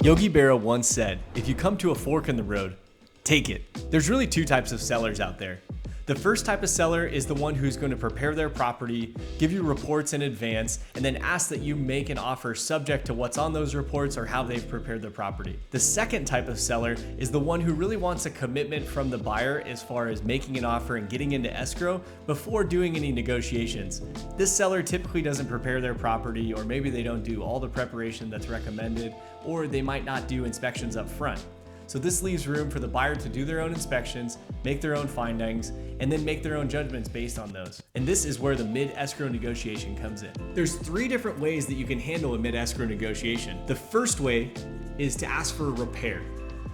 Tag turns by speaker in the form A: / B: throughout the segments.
A: Yogi Berra once said, if you come to a fork in the road, take it. There's really two types of sellers out there. The first type of seller is the one who's going to prepare their property, give you reports in advance, and then ask that you make an offer subject to what's on those reports or how they've prepared their property. The second type of seller is the one who really wants a commitment from the buyer as far as making an offer and getting into escrow before doing any negotiations. This seller typically doesn't prepare their property, or maybe they don't do all the preparation that's recommended, or they might not do inspections up front. So this leaves room for the buyer to do their own inspections, make their own findings, and then make their own judgments based on those. And this is where the mid-escrow negotiation comes in. There's three different ways that you can handle a mid-escrow negotiation. The first way is to ask for a repair.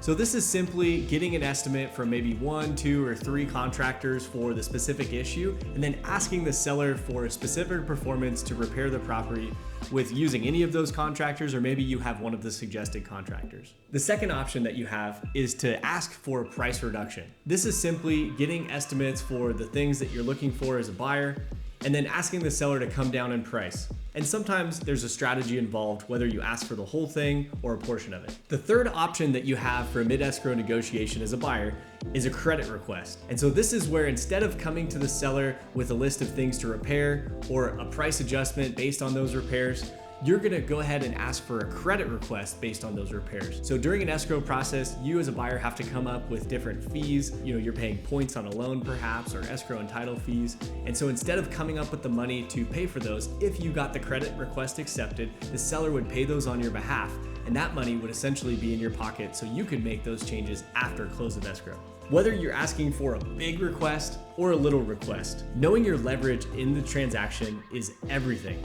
A: So this is simply getting an estimate from maybe 1, 2, or 3 contractors for the specific issue, and then asking the seller for a specific performance to repair the property with using any of those contractors, or maybe you have one of the suggested contractors. The second option that you have is to ask for a price reduction. This is simply getting estimates for the things that you're looking for as a buyer, and then asking the seller to come down in price. And sometimes there's a strategy involved, whether you ask for the whole thing or a portion of it. The third option that you have for a mid-escrow negotiation as a buyer is a credit request. And so this is where, instead of coming to the seller with a list of things to repair or a price adjustment based on those repairs, you're gonna go ahead and ask for a credit request based on those repairs. So during an escrow process, you as a buyer have to come up with different fees. You're paying points on a loan perhaps, or escrow and title fees. And so instead of coming up with the money to pay for those, if you got the credit request accepted, the seller would pay those on your behalf. And that money would essentially be in your pocket so you could make those changes after close of escrow. Whether you're asking for a big request or a little request, knowing your leverage in the transaction is everything.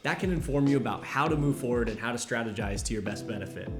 A: That can inform you about how to move forward and how to strategize to your best benefit.